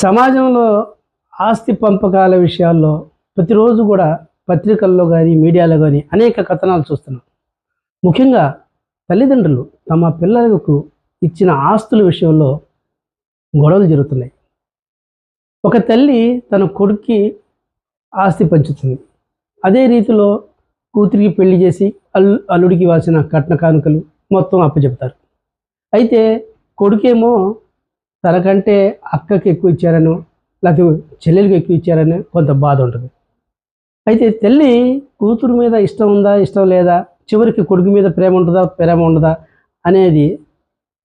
సమాజంలో ఆస్తి పంపకాల విషయాల్లో ప్రతిరోజు కూడా పత్రికల్లో కానీ మీడియాలో కానీ అనేక కథనాలు చూస్తున్నాం. ముఖ్యంగా తల్లిదండ్రులు తమ పిల్లలకు ఇచ్చిన ఆస్తుల విషయంలో గొడవలు జరుగుతున్నాయి. ఒక తల్లి తన కొడుక్కి ఆస్తి పంచుతుంది. అదే రీతిలో కూతురికి పెళ్లి చేసి అల్లుడికి ఇవ్వాల్సిన కట్న కానుకలు మొత్తం అప్పచెప్తారు. అయితే కొడుకేమో తనకంటే అక్కకి ఎక్కువ ఇచ్చారనో లేకపోతే చెల్లెలికి ఎక్కువ ఇచ్చారని కొంత బాధ ఉంటుంది. అయితే తల్లి కూతురు మీద ఇష్టం ఉందా ఇష్టం లేదా, చివరికి కొడుకు మీద ప్రేమ ఉంటుందా ప్రేమ ఉండదా అనేది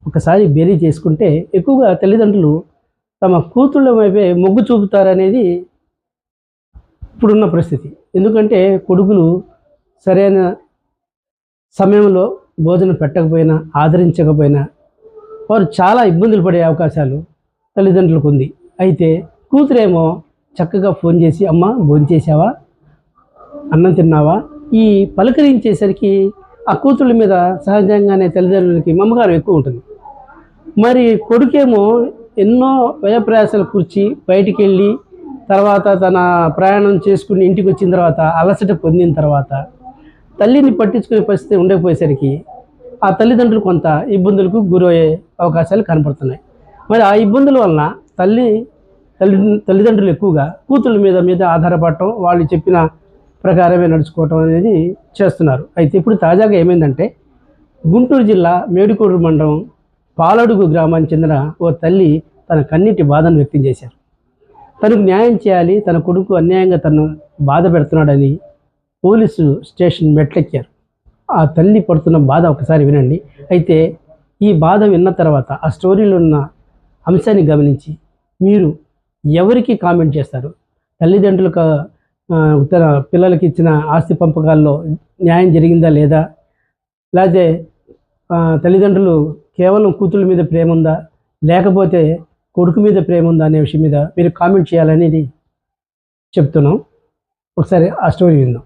ఒకసారి బేరీ చేసుకుంటే ఎక్కువగా తల్లిదండ్రులు తమ కూతుళ్ళ వైపే మొగ్గు చూపుతారనేది ఇప్పుడున్న పరిస్థితి. ఎందుకంటే కొడుకులు సరైన సమయంలో భోజనం పెట్టకపోయినా ఆదరించకపోయినా వారు చాలా ఇబ్బందులు పడే అవకాశాలు తల్లిదండ్రులకు ఉంది. అయితే కూతురేమో చక్కగా ఫోన్ చేసి అమ్మ భోంచేసావా, అన్నం తిన్నావా, ఈ పలకరించేసరికి ఆ కూతుళ్ళ మీద సహజంగానే తల్లిదండ్రులకి మమకారం ఎక్కువ ఉంటుంది. మరి కొడుకేమో ఎన్నో వ్యయప్రయాసాలు కూర్చి బయటికి వెళ్ళి తర్వాత తన ప్రయాణం చేసుకుని ఇంటికి వచ్చిన తర్వాత అలసట పొందిన తర్వాత తల్లిని పట్టించుకునే పరిస్థితి ఉండకపోయేసరికి ఆ తల్లిదండ్రులు కొంత ఇబ్బందులకు గురయ్యే అవకాశాలు కనపడుతున్నాయి. మరి ఆ ఇబ్బందుల వలన తల్లిదండ్రులు ఎక్కువగా కూతుళ్ళ మీద ఆధారపడటం, వాళ్ళు చెప్పిన ప్రకారమే నడుచుకోవటం అనేది చేస్తున్నారు. అయితే ఇప్పుడు తాజాగా ఏమైందంటే గుంటూరు జిల్లా మేడికోడు మండలం పాలడుగు గ్రామానికి చెందిన ఓ తల్లి తన కన్నీటి బాధను వ్యక్తం చేశారు. తనకు న్యాయం చేయాలి, తన కొడుకు అన్యాయంగా తను బాధ పెడుతున్నాడని పోలీసు స్టేషన్ మెట్లెక్కారు. ఆ తల్లి పడుతున్న బాధ ఒకసారి వినండి. అయితే ఈ బాధ విన్న తర్వాత ఆ స్టోరీలో ఉన్న అంశాన్ని గమనించి మీరు ఎవరికి కామెంట్ చేస్తారు? తల్లిదండ్రులకు తన పిల్లలకి ఇచ్చిన ఆస్తి పంపకాల్లో న్యాయం జరిగిందా లేదా, లేకపోతే తల్లిదండ్రులు కేవలం కూతుళ్ళ మీద ప్రేమ ఉందా లేకపోతే కొడుకు మీద ప్రేమ ఉందా అనే విషయం మీద మీరు కామెంట్ చేయాలనేది చెప్తున్నాం. ఒకసారి ఆ స్టోరీ విందాం.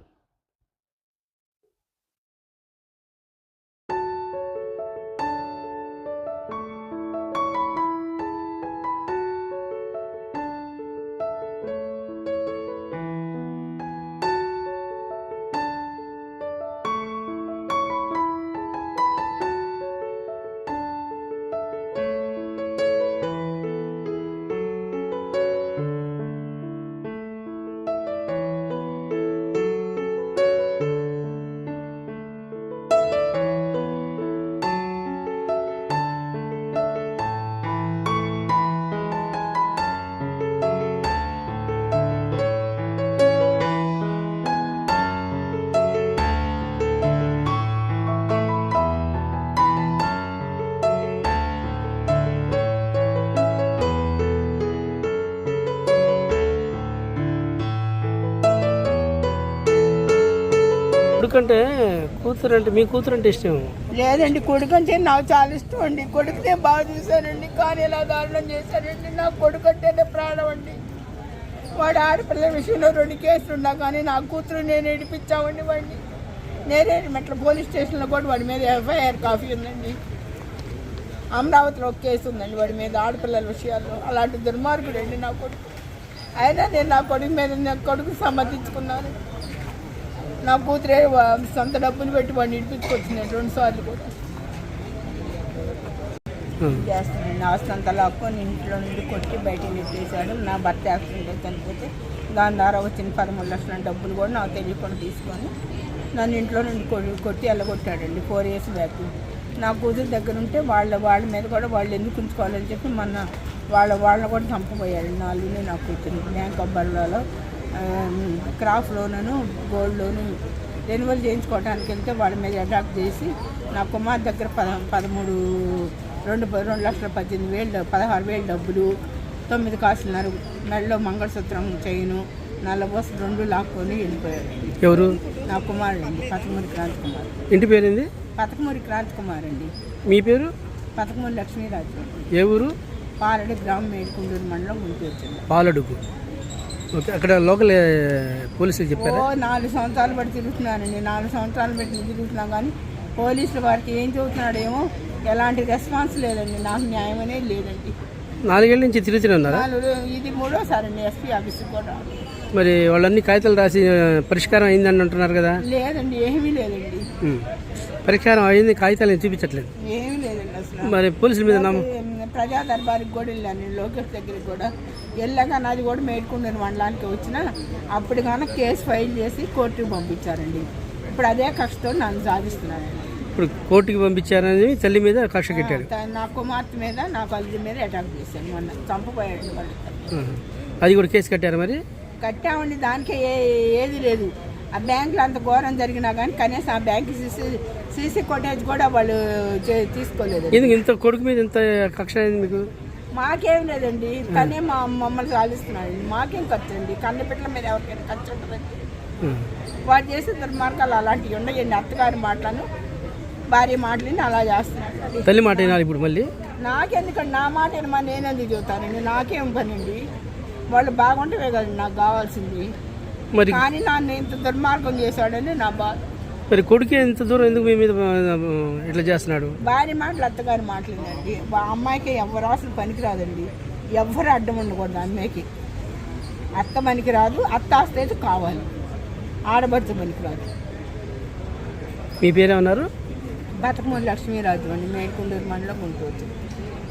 కొడుకంటే కూతురు అంటే మీ కూతురు అంటే ఇష్టం లేదండి. కొడుకు అంటే నాకు చాలా ఇష్టం అండి. కొడుకునే బాగా చూశానండి, కానీ ఇలా దారుణం చేశానండి. నా కొడుకు అంటేనే ప్రాణం అండి. వాడు ఆడపిల్ల విషయంలో 2 కేసులు ఉన్నా కానీ నా కూతురు నేను ఏడిపించామండి వాడిని. నేనే మెట్ల పోలీస్ స్టేషన్లో కూడా వాడి మీద ఎఫ్ఐఆర్ కాపీ ఉందండి. అమరావతిలో ఒక కేసు ఉందండి వాడి మీద ఆడపిల్లల విషయాల్లో. అలాంటి దుర్మార్గుడు అండి నా కొడుకు. అయినా నేను నా కొడుకు మీద నా కొడుకు సమర్థించుకున్నాను. నా కూతురే సొంత డబ్బులు పెట్టి వాడిని ఇడిపించుకొచ్చింది 2 సార్లు కూడా. చేస్తానండి. ఆస్తి అంతా లాక్కొని ఇంట్లో నుండి కొట్టి బయటకు నెట్టేశాడు. నా భర్త యాక్సిడెంట్ చనిపోతే దాని ద్వారా వచ్చిన 13 లక్షల డబ్బులు కూడా నాకు తెలియకుండా తీసుకొని నన్ను ఇంట్లో నుండి కొట్టి వెళ్ళగొట్టాడండి 4 years బ్యాక్. నా కూతురు దగ్గర ఉంటే వాళ్ళ మీద కూడా వాళ్ళు ఎందుకు ఉంచుకోవాలని చెప్పి మొన్న వాళ్ళని కూడా చంపబోయాడు. నా అల్లుని నా కూతురు బ్యాంక్ ఆఫ్ బరోడాలో క్రాఫ్ట్ లోను గోల్డ్ లోను రెన్యువల్ చేయించుకోవడానికి వెళ్తే వాళ్ళ మీద అటాక్ చేసి నా కుమార్ దగ్గర 2,18,000 16,000 డబ్బులు, 9 కాసులున్నారు, మెడలో మంగళసూత్రం చైను, నల్లబోస 2 లాక్కొని వెళ్ళిపోయారు. ఎవరు? నా కుమారుడు అండి, పతకమూరి క్రాంతి కుమార్. ఇంటి పేరుంది? పతకమూరి క్రాంతి కుమార్ అండి. మీ పేరు? పతకమూరి లక్ష్మీరాజు. ఏ ఊరు? పాలడు గ్రామం, మేడికొండూరు మండలం, గుంటూరు జిల్లా. పాలడుగు. ఓకే. అక్కడ లోకల్ పోలీసులు చెప్పారు. 4 సంవత్సరాలు బట్టి తిరుగుతున్నానండి. 4 సంవత్సరాలు బట్టి తిరుగుతున్నాం కానీ పోలీసుల వారికి ఏం చెబుతున్నాడేమో ఎలాంటి రెస్పాన్స్ లేదండి. నాకు న్యాయం అనేది లేదండి. 4 ఏళ్ళ నుంచి తిరుగుతూనే ఉన్నారా? ఇది 3వసారి అండి ఎస్పీ ఆఫీస్కి కూడా. మరి వాళ్ళన్ని కాగితాలు రాసి పరిష్కారం అయిందని అంటున్నారు కదా? లేదండి, ఏమీ లేదండి. పరిష్కారం అయింది, కాగితాలు ఏం చూపించట్లేదు. ఏమీ లేదండి అసలు. మరి పోలీసుల మీద ప్రజా దర్బారికి కూడా వెళ్ళాను, లోకేష్ దగ్గరికి కూడా వెళ్ళాక నాది కూడా మేడ్కుండని మండలానికి వచ్చిన అప్పుడు కానీ కేసు ఫైల్ చేసి కోర్టుకు పంపించారండి. ఇప్పుడు అదే కష్టంతో నన్ను సాధిస్తున్నానండి. ఇప్పుడు కోర్టుకి పంపించారని తల్లి మీద కక్ష కట్టాడు. నా కుమార్తె మీద, నా కల్లి మీద అటాక్ చేశాను, మొన్న చంపపోయాడు వాళ్ళు. అది కూడా కేసు కట్టారు? మరి కట్టామండి, దానికి ఏది లేదు. ఆ బ్యాంకులో అంత ఘోరం జరిగినా కానీ కనీసం ఆ బ్యాంక్ సీసీ ఫుటేజ్ కూడా వాళ్ళు తీసుకోలేదు. ఎందుకు ఇంత కొడుకు మీద ఇంత కక్ష అయింది మీకు? మాకేం లేదండి, కానీ మమ్మల్ని సాధిస్తున్నాడు. మాకేం ఖర్చు అండి, కన్న బిడ్డల మీద ఎవరికైనా ఖర్చు ఉంటుందండి. వాడు చేసే దుర్మార్గాలు అలాంటివి ఉన్నాయండి. అత్తగారి మాటలను, భార్య మాటలని అలా చేస్తున్నాడు. తల్లి మాట వినాలి ఇప్పుడు మళ్ళీ. నాకెందుకండి, నా మాట ఏమో నేనేందుకు చెబుతానండి, నాకేం పని అండి. వాళ్ళు బాగుంటే కదండి నాకు కావాల్సింది. మరి కానీ నన్ను ఇంత దుర్మార్గం చేశాడని నా బాధ. మరి కొడుకు ఎంత దూరం ఎందుకు మీ మీద ఇట్లా చేస్తున్నాడు? భార్య మాటలు, అత్తగారి మాటలేనండి. అమ్మాయికి ఎవరు అసలు పనికిరాదండి, ఎవ్వరు అడ్డం ఉండకూడదు. అమ్మాయికి అత్త పనికిరాదు, అత్త ఆస్తి అయితే కావాలి, ఆడబడుచు పనికిరాదు. మీ పేరేమన్నారు? బతకమూడి లక్ష్మీరాజు అండి, మేడ్కొండూరు మండలం గుంటూరు.